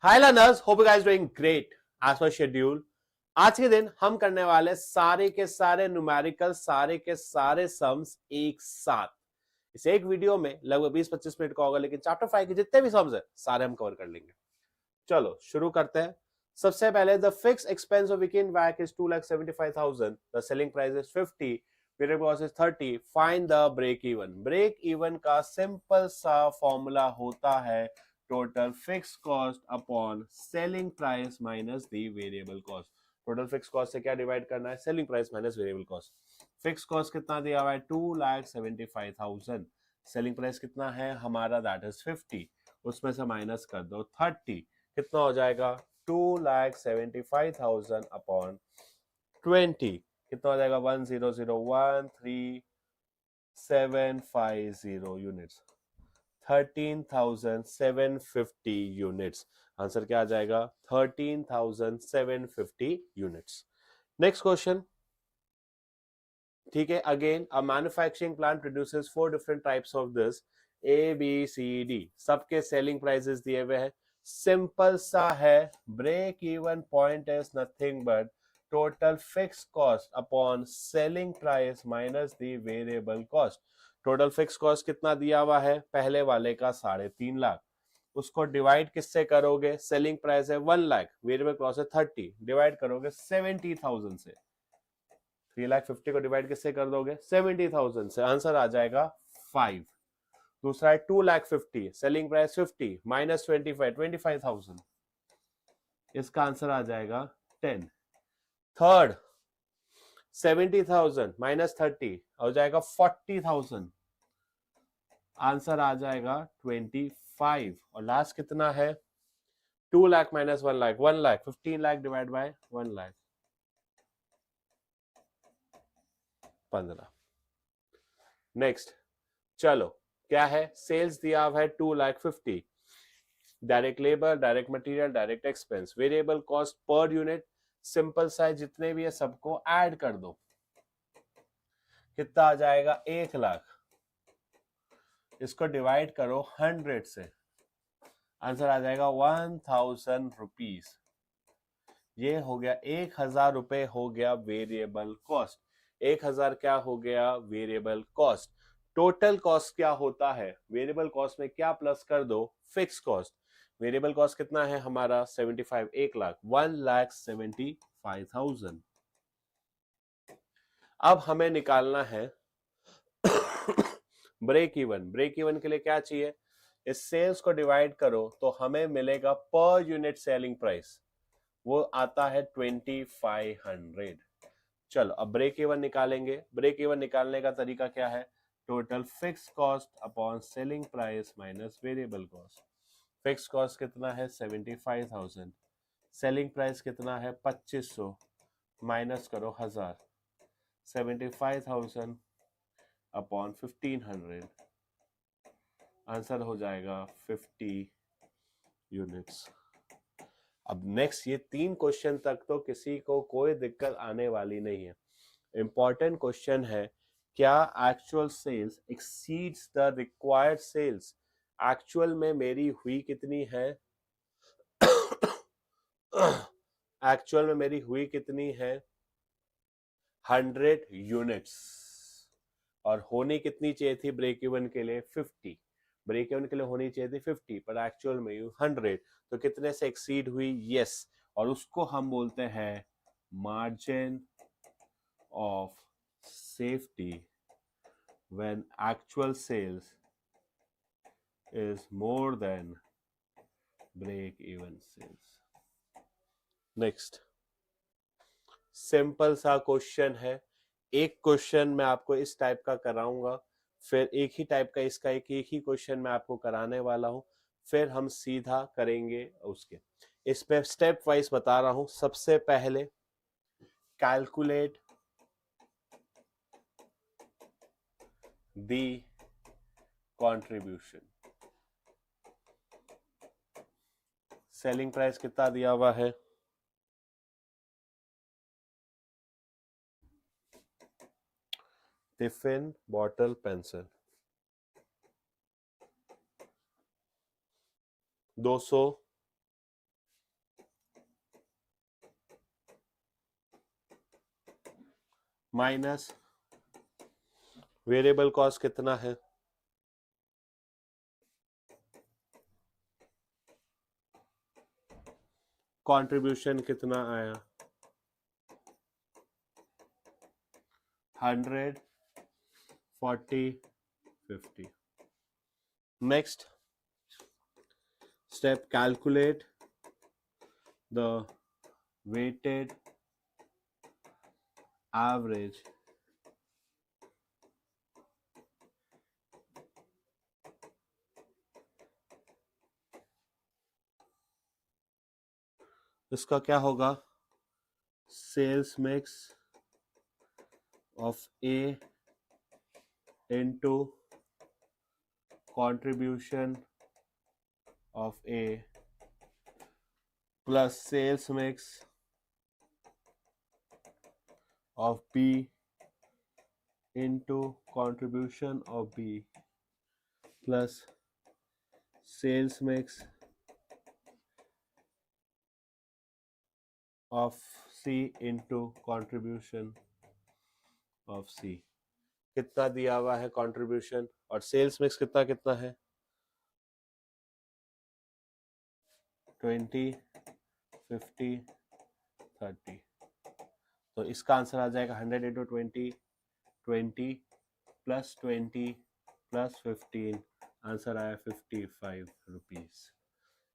Hi learners, hope you guys doing great as per schedule. आज के दिन हम करने वाले सारे के सारे न्यूमेरिकल, सारे के सारे सम्स एक साथ इस एक वीडियो में लगभग 20-25 मिनट का होगा, लेकिन चैप्टर 5 के जितने भी सम्स है सारे हम कवर कर लेंगे। चलो शुरू करते हैं। सबसे पहले the fix expense of weekend vac is 2,75,000, the selling price is 50, variable cost is 30, find the break even. Break even का सिंपल सा फॉर्मूला होता है total fix cost upon selling price minus the variable cost. Total fix cost से क्या divide करना है? Selling price minus variable cost. Fix cost कितना दिया हुआ है? 2,75,000। सेलिंग प्राइस कितना है हमारा? दैट इज 50, उसमें से माइनस कर दो 30, कितना हो जाएगा? 2,75,000 अपॉन 20, कितना हो जाएगा? 100,13750 यूनिट्स, 13,750 यूनिट्स। आंसर क्या आ जाएगा? 13,750 यूनिट्स। नेक्स्ट क्वेश्चन, ठीक है। Again a manufacturing plant produces 4 different types of this ABCD, सबके सेलिंग प्राइसेस दिए हुए हैं। सिंपल सा है, break even point is nothing but total fix cost upon selling price minus the variable cost. Total fix cost कितना दिया हुआ है? पहले वाले का 3.5 लाख, उसको डिवाइड किससे करोगे? सेलिंग प्राइस है 1 लाख, वेरिएबल कॉस्ट है 30, डिवाइड करोगे 70,000 से। 3,50,000 को डिवाइड किससे कर दोगे? 70,000 से। आंसर आ जाएगा 5। दूसरा है 2,50,000, सेलिंग प्राइस 50 माइनस 25,000, इसका आंसर आ जाएगा 10। थर्ड 70,000 माइनस 30 हो जाएगा 40,000, आंसर आ जाएगा 25। और लास्ट कितना है? 2 lakh minus 1 lakh, 1 lakh, 15 lakh divide by 1 lakh, 15। Next चलो, क्या है? सेल्स दिया हुआ है 2,50,000, direct labour, direct material, direct expense, variable cost per unit simple सा है, जितने भी है सबको ऐड कर दो, कितना आ जाएगा? 1 लाख। इसको डिवाइड करो 100 से, आंसर आ जाएगा 1,000 रुपीज। ये हो गया 1,000 रुपए हो गया वेरिएबल कॉस्ट। 1,000 क्या हो गया? Variable cost. टोटल कॉस्ट क्या होता है? वेरिएबल कॉस्ट में क्या प्लस कर दो? Fix cost. वेरिएबल कॉस्ट कितना है हमारा? 75, 1 लाख, 1,75,000। अब हमें निकालना है ब्रेक इवन। ब्रेक इवन के लिए क्या चाहिए? इस सेल्स को डिवाइड करो तो हमें मिलेगा पर यूनिट सेलिंग प्राइस, वो आता है 2,500। चलो अब ब्रेक इवन निकालेंगे। ब्रेक इवन निकालने का तरीका क्या है? Total fix cost upon selling price minus variable cost. Fix cost कितना है? 75,000, सेलिंग प्राइस कितना है? 2,500, माइनस करो 1,000, 75,000 अपॉन 1,500, आंसर हो जाएगा 50 यूनिट्स। अब नेक्स्ट ये 3 क्वेश्चन तक तो किसी को कोई दिक्कत आने वाली नहीं है। इंपॉर्टेंट क्वेश्चन है, क्या actual sales exceeds the required sales? Actual में मेरी हुई कितनी है? एक्चुअल में मेरी हुई कितनी है? 100 यूनिट्स, और होनी कितनी चाहिए थी ब्रेक इवन के लिए? 50। ब्रेक इवन के लिए होनी चाहिए थी 50, पर एक्चुअल में 100, तो कितने से एक्सीड हुई? यस, और उसको हम बोलते हैं margin of safety when actual sales is more than break even sales. Next simple सा क्वेश्चन है। एक क्वेश्चन मैं आपको इस टाइप का कराऊंगा, फिर एक ही टाइप का इसका एक ही क्वेश्चन मैं आपको कराने वाला हूं, फिर हम सीधा करेंगे उसके। इस पे स्टेप वाइज बता रहा हूं। सबसे पहले calculate the contribution. Selling price कितना दिया हुआ है? Tiffin bottle pencil 200 minus variable cost कितना है, कंट्रीब्यूशन कितना आया, 100, 40, 50. Next step, calculate the weighted average इसका क्या होगा, sales mix of A into contribution of A plus sales mix of B into contribution of B plus sales mix of C into contribution of C. कितना दिया हुआ है contribution और sales mix कितना कितना है, 20, 50, 30. तो इसका आंसर आ जाएगा 100 इंटू 20, 20 प्लस 20 प्लस 15, आंसर आया 55 रुपीज.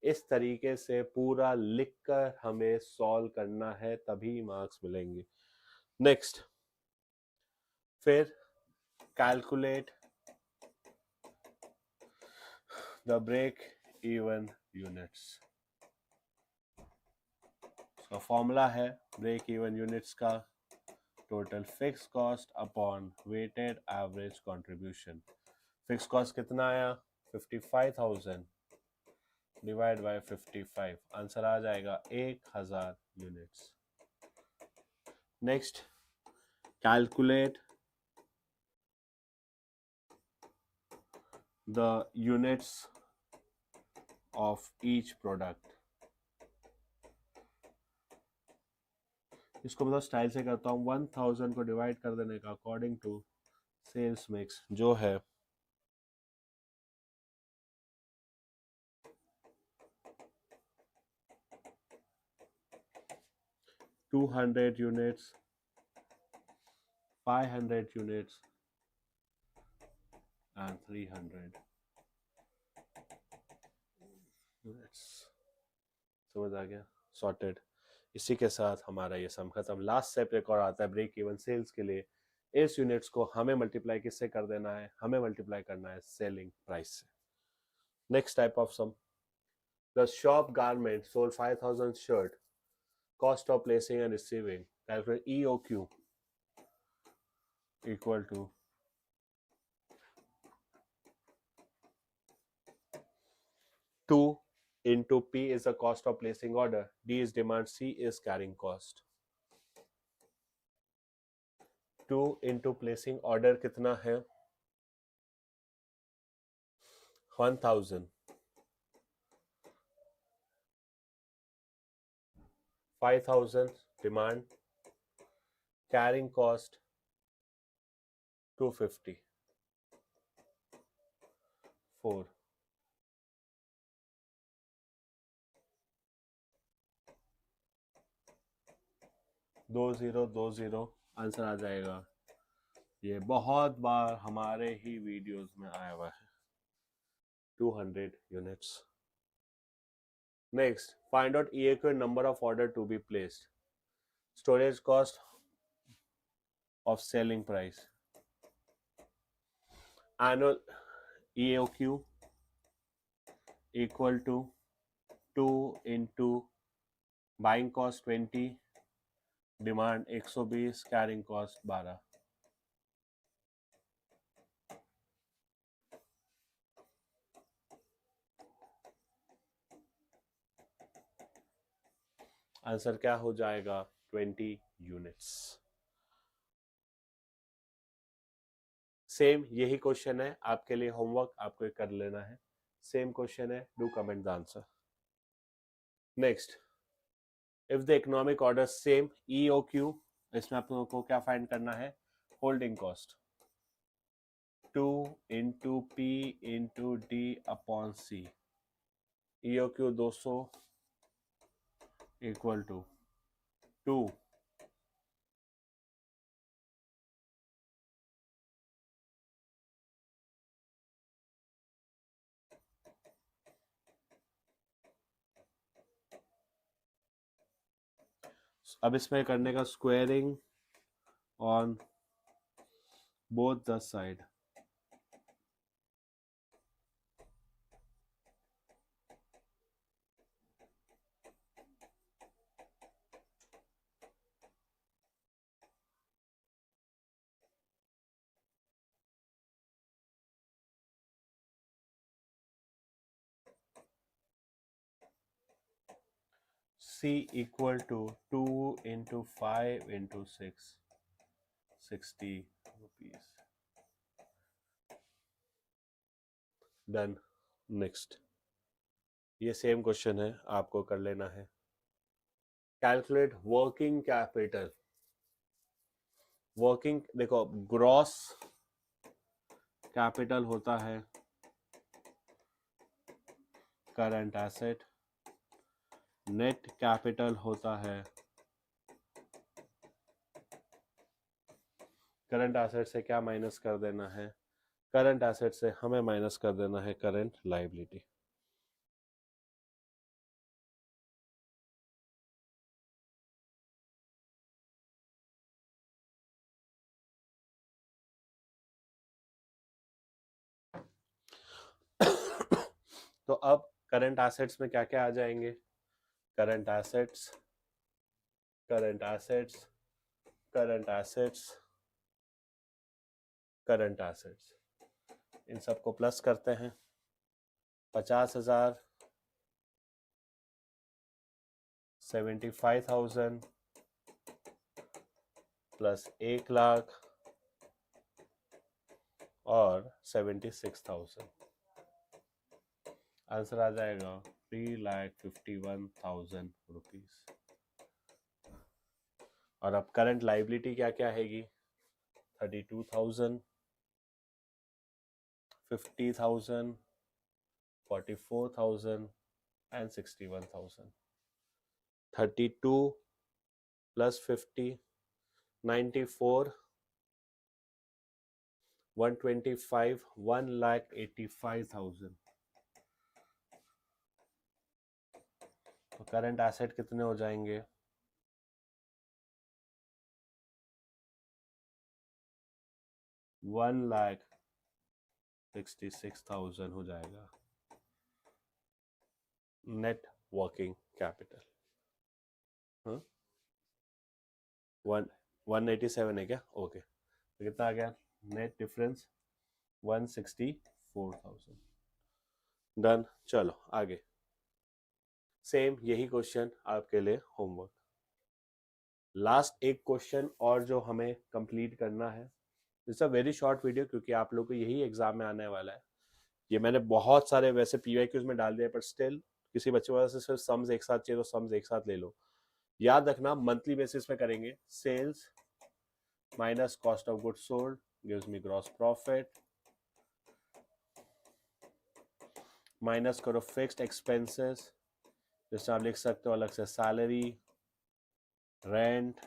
इस तरीके से पूरा लिखकर हमें सॉल्व करना है, तभी मार्क्स मिलेंगे. नेक्स्ट, फिर calculate the break even units. तो फॉर्मूला है ब्रेक इवन यूनिट्स का, total fix cost upon weighted average contribution. Fix cost कितना आया, 55,000 डिवाइड बाय 55, आंसर आ जाएगा 1000 units. Next, calculate the units of each product. इसको मतलब स्टाइल से करता हूँ, 1000 को डिवाइड कर देने का अकॉर्डिंग टू सेल्स मिक्स जो है 200 यूनिट्स, 500 यूनिट्स एंड 300 यूनिट्स. समझ आ गया, सॉर्टेड. इसी के साथ हमारा ये सम खत्म. लास्ट स्टेप एक और आता है ब्रेक इवन सेल्स के लिए. इस यूनिट्स को हमें मल्टीप्लाई किससे कर देना है, हमें मल्टीप्लाई करना है सेलिंग प्राइस से. Next type of sum, the shop garment sold 5000 shirt, cost of placing and receiving, calculate EOQ equal to 2 into P is the cost of placing order, D is demand, C is carrying cost. 2 into placing order कितना है, 1000, 5000 demand, carrying cost 250, 4. दो zero answer आ जाएगा. ये बहुत बार हमारे ही videos में आया हुआ है, 200 units. Next, find out EAQ number of order to be placed, storage cost of selling price, annual EOQ equal to 2 into buying cost 20, demand 120, carrying cost 12. Answer क्या हो जाएगा, 20 यूनिट्स. सेम यही क्वेश्चन है आपके लिए, होमवर्क आपको कर लेना है. सेम क्वेश्चन है, do comment the answer. Next, if the economic order same EOQ इसमें आप लोगों को क्या फाइंड करना है, holding cost 2 into P into D upon C, EOQ 200 equal to 2 अब इसमें करने का squaring on both the side, C equal to 2 into 5 into 6, 60 rupees. Done. Next. ये सेम क्वेश्चन है, आपको कर लेना है। Calculate working capital. वर्किंग देखो, ग्रॉस कैपिटल होता है करंट एसेट, नेट कैपिटल होता है करंट एसेट से क्या माइनस कर देना है, करंट एसेट से हमें माइनस कर देना है करंट लायबिलिटी। तो अब करंट एसेट्स में क्या क्या आ जाएंगे, current assets, current assets, current assets, current assets, इन सबको प्लस करते हैं। 50,000, 75,000 प्लस 1,00,000 और 76,000, आंसर आ जाएगा 3,51,000 रुपीज। और अब करंट लाइबिलिटी क्या क्या हैगी, 32,000, 50,000, 44,000 एंड 61,000। 32 प्लस 50, 94, 125, 1,85,000। तो करंट एसेट कितने हो जाएंगे, 1,66,000 हो जाएगा नेट वर्किंग कैपिटल। 187 है क्या, ओके। तो कितना आ गया नेट डिफरेंस, 164,000। डन। चलो आगे, सेम यही क्वेश्चन आपके लिए होमवर्क। लास्ट एक क्वेश्चन और जो हमें कंप्लीट करना है, it's a very short video क्योंकि आप लोग को यही एग्जाम में आने वाला है। ये मैंने बहुत सारे वैसे PYQs में डाल दिए, पर स्टिल किसी बच्चे को से सिर्फ सम्स एक साथ चाहिए तो सम्स एक साथ ले लो। याद रखना मंथली बेसिस पे करेंगे, sales minus cost of goods sold gives me gross profit, minus करो फिक्स्ड एक्सपेंसेस, जैसे आप लिख सकते हो अलग से सैलरी, रेंट,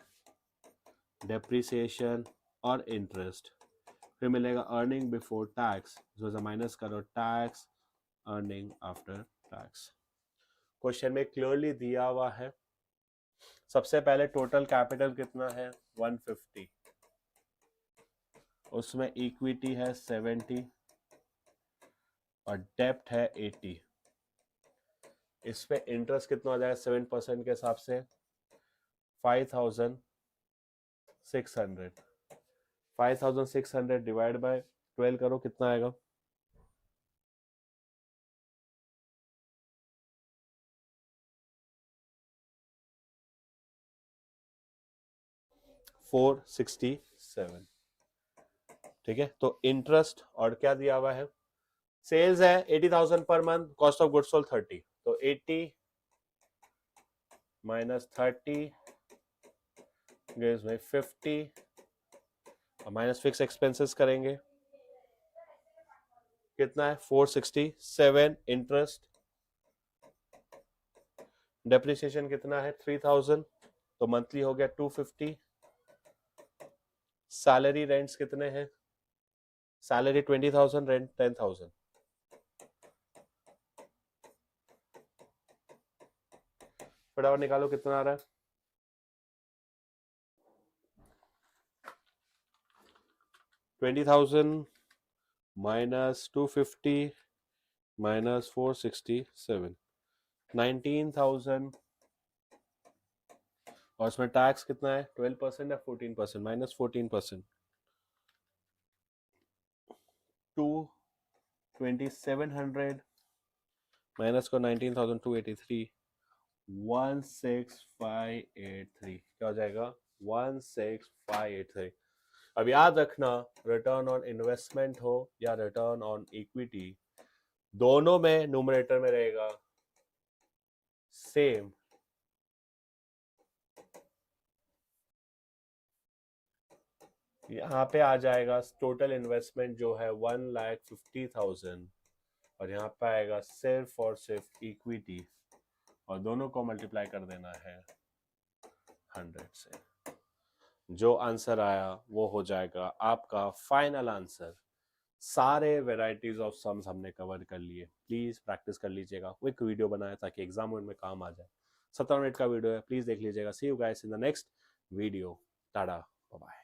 डेप्रिसिएशन और इंटरेस्ट। फिर मिलेगा अर्निंग बिफोर टैक्स, माइनस करो tax, earning after tax. Question में क्लियरली दिया हुआ है। सबसे पहले टोटल कैपिटल कितना है, 150, उसमें इक्विटी है 70 और डेप्ट है 80। इस पे इंटरेस्ट कितना हो जाएगा 7% के हिसाब से, 5,600। 5,600 डिवाइड बाय 12 करो, कितना आएगा, 467। ठीक है, तो इंटरेस्ट और क्या दिया हुआ है, सेल्स है 80,000 per month, cost of goods sold 30, तो 80 माइनस 30 gives me 50 और माइनस फिक्स एक्सपेंसेस करेंगे, कितना है 467, इंटरेस्ट डेप्रिसिएशन कितना है 3000, तो मंथली हो गया 250, सैलरी रेंट्स कितने हैं, सैलरी 20,000, रेंट 10,000, फटाफट निकालो कितना आ रहा है, 20,000 माइनस 250 माइनस 467, 19,000, और इसमें टैक्स कितना है 12% या 14%, माइनस 14%, 2700 माइनस को 19,283, 16583, क्या हो जाएगा 16583। अब याद रखना, रिटर्न ऑन इन्वेस्टमेंट हो या रिटर्न ऑन इक्विटी, दोनों में न्यूमरेटर में रहेगा सेम, यहाँ पे आ जाएगा टोटल इन्वेस्टमेंट जो है 1,50,000 और यहाँ पे आएगा सिर्फ और सिर्फ इक्विटी, और दोनों को मल्टीप्लाई कर देना है 100 से। जो आंसर आया वो हो जाएगा आपका फाइनल आंसर। सारे वेराइटीज ऑफ सम्स हमने कवर कर लिए, प्लीज प्रैक्टिस कर लीजिएगा, क्विक वीडियो बनाया ताकि एग्जाम में काम आ जाए। 17 मिनट का वीडियो है, प्लीज देख लीजिएगा। See you guys in the next video, tata, bye bye.